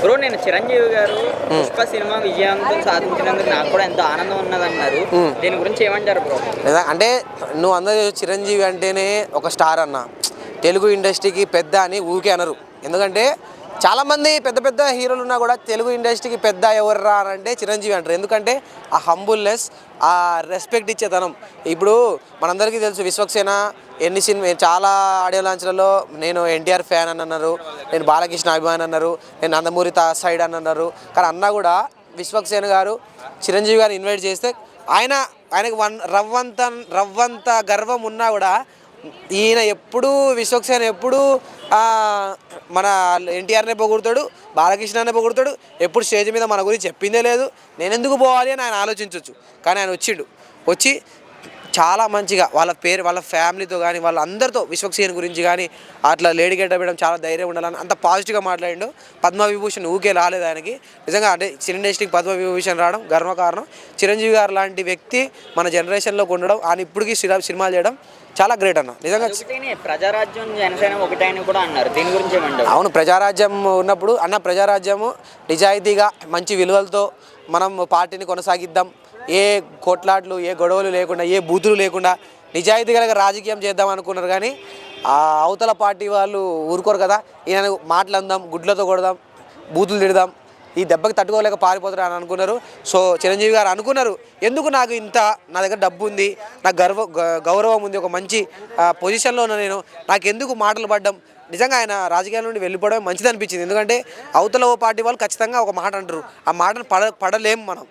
Bro నేను చిరంజీవి గారు Pushpa cinema విజయవంతం సాధించినందుకు నాకు కూడా ఎంతో ఆనందం ఉన్నదన్నారు. దీని గురించి ఏమంటారు బ్రో? అంటే నువ్వు అందరూ చిరంజీవి అంటేనే ఒక స్టార్ అన్న, తెలుగు ఇండస్ట్రీకి పెద్ద అని ఊరికే అనరు. ఎందుకంటే చాలామంది పెద్ద పెద్ద హీరోలు ఉన్నా కూడా తెలుగు ఇండస్ట్రీకి పెద్ద ఎవర్రా అని అంటే చిరంజీవి అంటారు. ఎందుకంటే ఆ హంబుల్నెస్, ఆ రెస్పెక్ట్ ఇచ్చేతనం. ఇప్పుడు మనందరికీ తెలుసు విశ్వక్సేన ఎన్ని సినిమా చాలా ఆడియో లాంచ్లలో నేను ఎన్టీఆర్ ఫ్యాన్ అని అన్నారు, నేను బాలకృష్ణ అభిమాని అన్నారు, నేను నందమూరి సైడ్ అని అన్నారు. కానీ అన్న కూడా విశ్వక్సేన గారు చిరంజీవి గారు ఇన్వైట్ చేస్తే ఆయనకు రవ్వంత గర్వం ఉన్నా కూడా ఈయన ఎప్పుడూ విశ్వక్సేన ఎప్పుడూ మన ఎన్టీఆర్నే పొగుడుతాడు, బాలకృష్ణనే పొగుడుతాడు. ఎప్పుడు స్టేజ్ మీద మన గురించి చెప్పిందే లేదు. నేను ఎందుకు పోవాలి అని ఆయన ఆలోచించవచ్చు. కానీ ఆయన వచ్చి చాలా మంచిగా వాళ్ళ ఫ్యామిలీతో కానీ వాళ్ళందరితో విశ్వక్సేన గురించి కానీ అట్లా లేడీ గెటప్ వేయడం చాలా ధైర్యం ఉండాలని అంత పాజిటివ్గా మాట్లాడిండు. పద్మవిభూషణ్ ఊకే రాలేదు ఆయనకి. నిజంగా అంటే సినీ ఇండస్ట్రీకి పద్మవిభూషణ్ రావడం గర్వకారణం. చిరంజీవి గారు లాంటి వ్యక్తి మన జనరేషన్లోకి ఉండడం, ఆయన ఇప్పటికీ సినిమాలు చేయడం చాలా గ్రేట్ అన్న. నిజంగా ప్రజారాజ్యం జనసేన ఒకటైన కూడా అన్నారు. దీని గురించి ఏమంటారు? అవును, ప్రజారాజ్యం ఉన్నప్పుడు ప్రజారాజ్యము నిజాయితీగా మంచి విలువలతో మనం పార్టీని కొనసాగిద్దాం. ఏ కొట్లాట్లు, ఏ గొడవలు లేకుండా, ఏ బూతులు లేకుండా నిజాయితీగా రాజకీయం చేద్దాం అనుకున్నారు. కానీ ఆ అవతల పార్టీ వాళ్ళు ఊరుకోరు కదా. ఈయన మాటలు అందాం, గుడ్లతో కొడదాం, బూతులు తిడదాం, ఈ దెబ్బకి తట్టుకోలేక పారిపోతారు అని అనుకున్నారు. సో చిరంజీవి గారు అనుకున్నారు, ఎందుకు నాకు నా దగ్గర డబ్బు ఉంది, నాకు గౌరవం ఉంది, ఒక మంచి పొజిషన్లో ఉన్న నేను, నాకు ఎందుకు మాటలు పడ్డం. నిజంగా ఆయన రాజకీయాల నుండి వెళ్ళిపోవడం మంచిది అనిపించింది. ఎందుకంటే అవతల పార్టీ వాళ్ళు ఖచ్చితంగా ఒక మాట అంటారు, ఆ మాటను పడలేం మనం.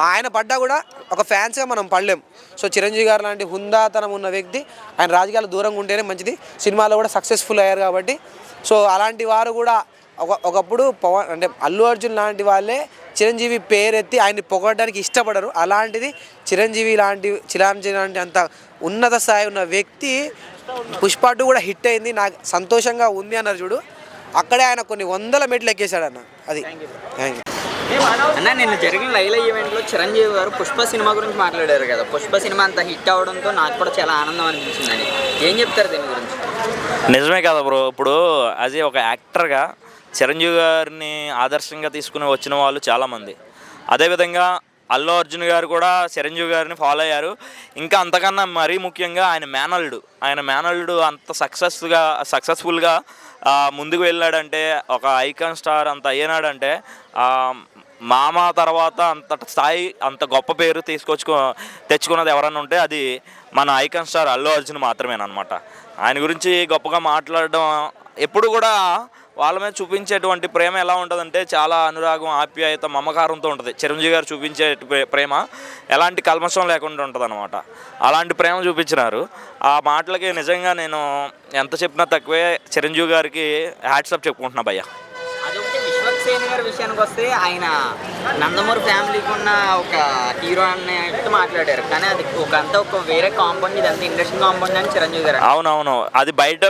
ఆయన పడ్డా కూడా ఒక ఫ్యాన్స్గా మనం పడలేం. సో చిరంజీవి గారు లాంటి హుందాతనం ఉన్న వ్యక్తి ఆయన రాజకీయాలు దూరంగా ఉంటేనే మంచిది. సినిమాలో కూడా సక్సెస్ఫుల్ అయ్యారు కాబట్టి. సో అలాంటి వారు కూడా ఒకప్పుడు అల్లు అర్జున్ లాంటి వాళ్ళే చిరంజీవి పేరెత్తి ఆయన్ని పొగడడానికి ఇష్టపడరు. అలాంటిది చిరంజీవి లాంటి అంత ఉన్నత స్థాయి ఉన్న వ్యక్తి పుష్ప 2 కూడా హిట్ అయింది, నాకు సంతోషంగా ఉంది అన్నారు చూడు. అక్కడే ఆయన కొన్ని వందల మెట్లు ఎక్కేశాడు అన్న. అది అన్న నిన్న జరిగిన లైలా ఈవెంట్లో చిరంజీవి గారు పుష్ప సినిమా గురించి మాట్లాడారు కదా. పుష్ప సినిమా అంత హిట్ అవడంతో నాకు కూడా చాలా ఆనందం అనిపించిందని ఏం చెప్తారు దీని గురించి? నిజమే కదా బ్రో. ఇప్పుడు అది ఒక యాక్టర్గా చిరంజీవి గారిని ఆదర్శంగా తీసుకుని వచ్చిన వాళ్ళు చాలామంది. అదేవిధంగా అల్లు అర్జున్ గారు కూడా చిరంజీవి గారిని ఫాలో అయ్యారు. ఇంకా అంతకన్నా మరీ ముఖ్యంగా ఆయన మేనల్లుడు అంత సక్సెస్ఫుల్గా ముందుకు వెళ్ళాడంటే, ఒక ఐకాన్ స్టార్ అంత అయ్యాడంటే, మామ తర్వాత అంత స్థాయి, అంత గొప్ప పేరు తెచ్చుకున్నది ఎవరన్నా ఉంటే అది మన ఐకాన్ స్టార్ అల్లు అర్జున్ మాత్రమేనమాట. ఆయన గురించి గొప్పగా మాట్లాడడం, ఎప్పుడు కూడా వాళ్ళ మీద చూపించేటువంటి ప్రేమ ఎలా ఉంటుందంటే చాలా అనురాగం, ఆప్యాయత, మమకారంతో ఉంటుంది. చిరంజీవి గారు చూపించే ప్రేమ ఎలాంటి కల్మషం లేకుండా ఉంటుంది అనమాట. అలాంటి ప్రేమ చూపించినారు. ఆ మాటలకి నిజంగా నేను ఎంత చెప్పినా తక్కువే. చిరంజీవి గారికి హ్యాట్సప్ చెప్పుకుంటున్నా భయ్య. అదొకటి విశ్వక్సేన గారి విషయానికి వస్తే ఆయన నందమూరి ఫ్యామిలీకి ఉన్న ఒక హీరో అన్నట్టు మాట్లాడారు. కానీ అది ఒక వేరే కాంపౌండ్, ఇదంతా ఇండస్ట్రీ కాంపౌండ్ అని చిరంజీవి గారు. అవునవును, అది బయట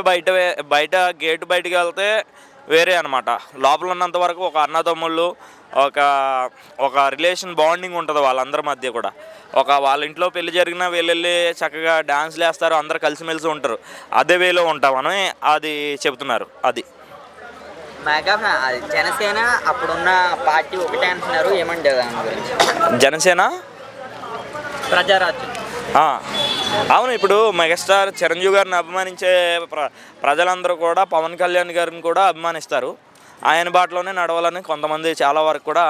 గేటు బయటకు వెళ్తే వేరే అనమాట. లోపల ఉన్నంత వరకు ఒక అన్నదమ్ముళ్ళు, ఒక రిలేషన్ బాండింగ్ ఉంటుంది వాళ్ళందరి మధ్య కూడా. వాళ్ళ ఇంట్లో పెళ్లి జరిగినా వెళ్ళి చక్కగా డాన్స్లు వేస్తారు, అందరు కలిసిమెలిసి ఉంటారు. అదే వేలో ఉంటామని అది చెబుతున్నారు. అది మెగా జనసేన అప్పుడున్న పార్టీ ఒకటే అంటున్నారు, ఏమంటారు దాని గురించి? జనసేన ప్రజారాజ్యం. అవును, ఇప్పుడు మెగాస్టార్ చిరంజీవి గారిని అభిమానించే ప్రజలందరూ కూడా పవన్ కళ్యాణ్ గారిని కూడా అభిమానిస్తారు. ఆయన బాటలోనే నడవాలని కొంతమంది చాలా వరకు కూడా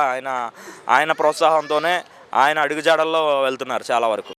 ఆయన ప్రోత్సాహంతోనే ఆయన అడుగుజాడల్లో వెళ్తున్నారు చాలా వరకు.